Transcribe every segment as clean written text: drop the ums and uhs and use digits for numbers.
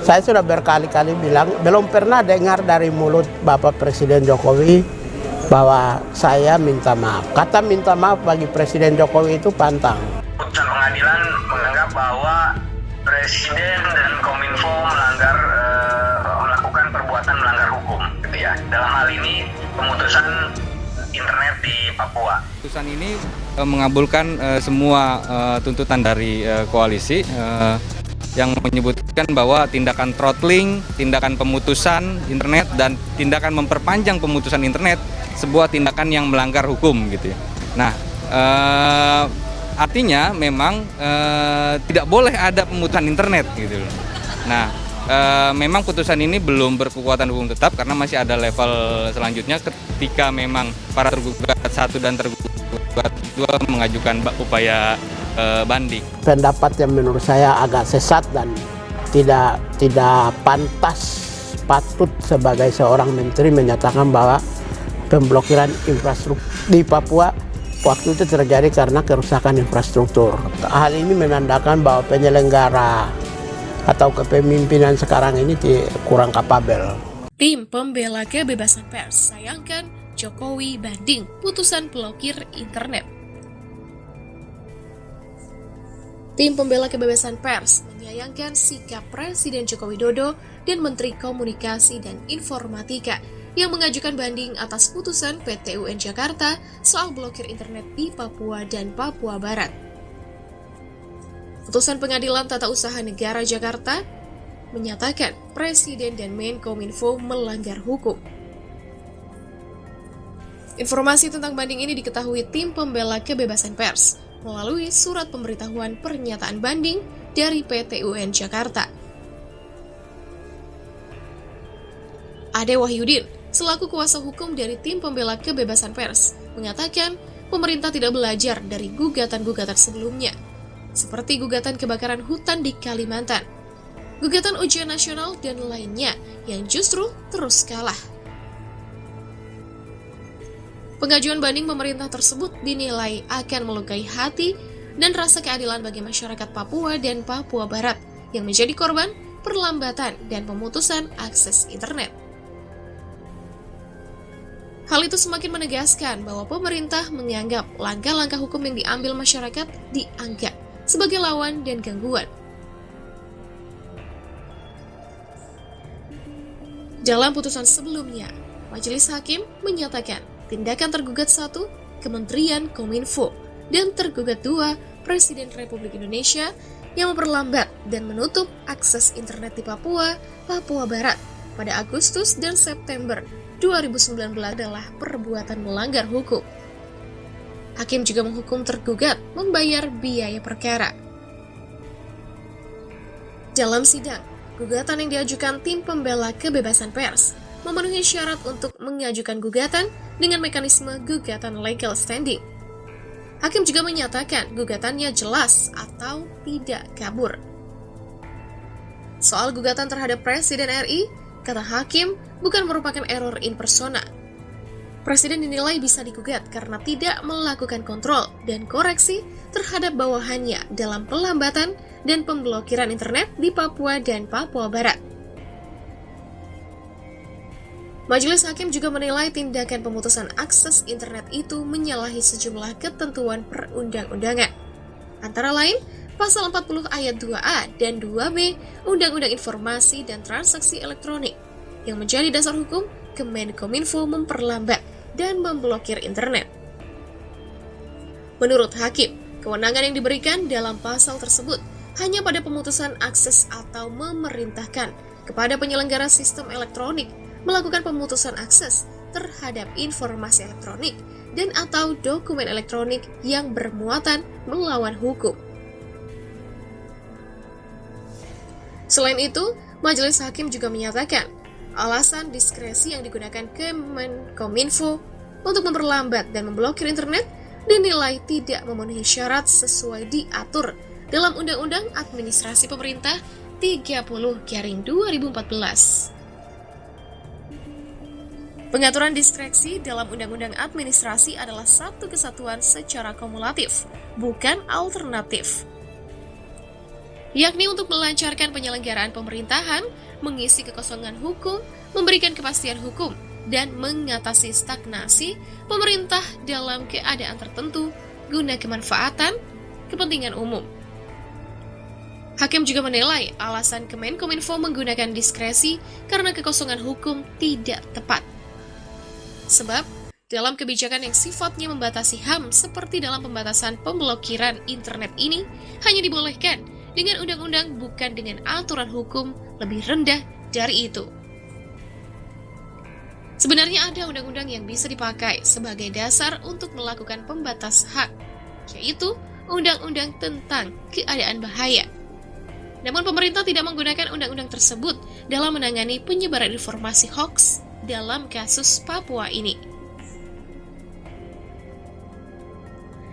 Saya sudah berkali-kali bilang, belum pernah dengar dari mulut Bapak Presiden Jokowi bahwa saya minta maaf. Kata minta maaf bagi Presiden Jokowi itu pantang. Putusan pengadilan menganggap bahwa Presiden dan Kominfo melakukan perbuatan melanggar hukum, gitu ya. Dalam hal ini pemutusan internet di Papua. Putusan ini mengabulkan semua tuntutan dari koalisi yang menyebutkan bahwa tindakan throttling, tindakan pemutusan internet, dan tindakan memperpanjang pemutusan internet sebuah tindakan yang melanggar hukum, gitu ya. Nah, artinya memang tidak boleh ada pemutusan internet, gitu. Nah, memang putusan ini belum berkekuatan hukum tetap karena masih ada level selanjutnya ketika memang para tergugat 1 dan tergugat 2 mengajukan upaya banding. Pendapat yang menurut saya agak sesat dan tidak patut sebagai seorang menteri menyatakan bahwa pemblokiran infrastruktur di Papua waktu itu terjadi karena kerusakan infrastruktur. Hal ini menandakan bahwa penyelenggara atau kepemimpinan sekarang ini kurang kapabel. Tim pembela kebebasan pers sayangkan Jokowi banding putusan blokir internet. Tim pembela kebebasan pers menyayangkan sikap Presiden Joko Widodo dan Menteri Komunikasi dan Informatika yang mengajukan banding atas putusan PT UN Jakarta soal blokir internet di Papua dan Papua Barat. Putusan Pengadilan Tata Usaha Negara Jakarta menyatakan Presiden dan Menkominfo melanggar hukum. Informasi tentang banding ini diketahui tim pembela kebebasan pers melalui surat pemberitahuan pernyataan banding dari PT UN Jakarta. Ade Wahyudin, selaku kuasa hukum dari tim pembela kebebasan pers, mengatakan pemerintah tidak belajar dari gugatan-gugatan sebelumnya, seperti gugatan kebakaran hutan di Kalimantan, gugatan ujian nasional, dan lainnya yang justru terus kalah. Pengajuan banding pemerintah tersebut dinilai akan melukai hati dan rasa keadilan bagi masyarakat Papua dan Papua Barat yang menjadi korban perlambatan dan pemutusan akses internet. Hal itu semakin menegaskan bahwa pemerintah menganggap langkah-langkah hukum yang diambil masyarakat dianggap sebagai lawan dan gangguan. Dalam putusan sebelumnya, Majelis Hakim menyatakan tindakan tergugat 1, Kementerian Kominfo, dan tergugat 2, Presiden Republik Indonesia yang memperlambat dan menutup akses internet di Papua, Papua Barat pada Agustus dan September 2019 adalah perbuatan melanggar hukum. Hakim juga menghukum tergugat membayar biaya perkara. Dalam sidang, gugatan yang diajukan tim pembela kebebasan pers memenuhi syarat untuk mengajukan gugatan dengan mekanisme gugatan legal standing. Hakim juga menyatakan gugatannya jelas atau tidak kabur. Soal gugatan terhadap Presiden RI, kata Hakim, bukan merupakan error in persona. Presiden dinilai bisa digugat karena tidak melakukan kontrol dan koreksi terhadap bawahannya dalam pelambatan dan pemblokiran internet di Papua dan Papua Barat. Majelis Hakim juga menilai tindakan pemutusan akses internet itu menyalahi sejumlah ketentuan perundang-undangan. Antara lain, Pasal 40 Ayat 2A dan 2B Undang-Undang Informasi dan Transaksi Elektronik, yang menjadi dasar hukum Kemenkominfo memperlambat dan memblokir internet. Menurut Hakim, kewenangan yang diberikan dalam pasal tersebut hanya pada pemutusan akses atau memerintahkan kepada penyelenggara sistem elektronik melakukan pemutusan akses terhadap informasi elektronik dan atau dokumen elektronik yang bermuatan melawan hukum. Selain itu, Majelis Hakim juga menyatakan alasan diskresi yang digunakan Kemenkominfo untuk memperlambat dan memblokir internet dinilai tidak memenuhi syarat sesuai diatur dalam Undang-Undang Administrasi Pemerintah 30/2014. Pengaturan diskresi dalam Undang-Undang Administrasi adalah satu kesatuan secara kumulatif, bukan alternatif. yakni untuk melancarkan penyelenggaraan pemerintahan, mengisi kekosongan hukum, memberikan kepastian hukum, dan mengatasi stagnasi pemerintah dalam keadaan tertentu guna kemanfaatan kepentingan umum. Hakim juga menilai alasan Kemenkominfo menggunakan diskresi karena kekosongan hukum tidak tepat. Sebab, dalam kebijakan yang sifatnya membatasi HAM seperti dalam pembatasan pemblokiran internet ini hanya dibolehkan dengan undang-undang bukan dengan aturan hukum lebih rendah dari itu. Sebenarnya ada undang-undang yang bisa dipakai sebagai dasar untuk melakukan pembatas hak, yaitu Undang-Undang tentang Keadaan Bahaya. Namun pemerintah tidak menggunakan undang-undang tersebut dalam menangani penyebaran informasi hoax dalam kasus Papua ini.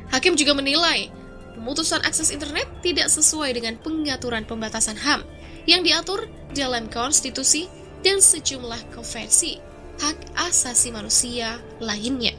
Hakim juga menilai pemutusan akses internet tidak sesuai dengan pengaturan pembatasan HAM yang diatur dalam konstitusi dan sejumlah konvensi hak asasi manusia lainnya.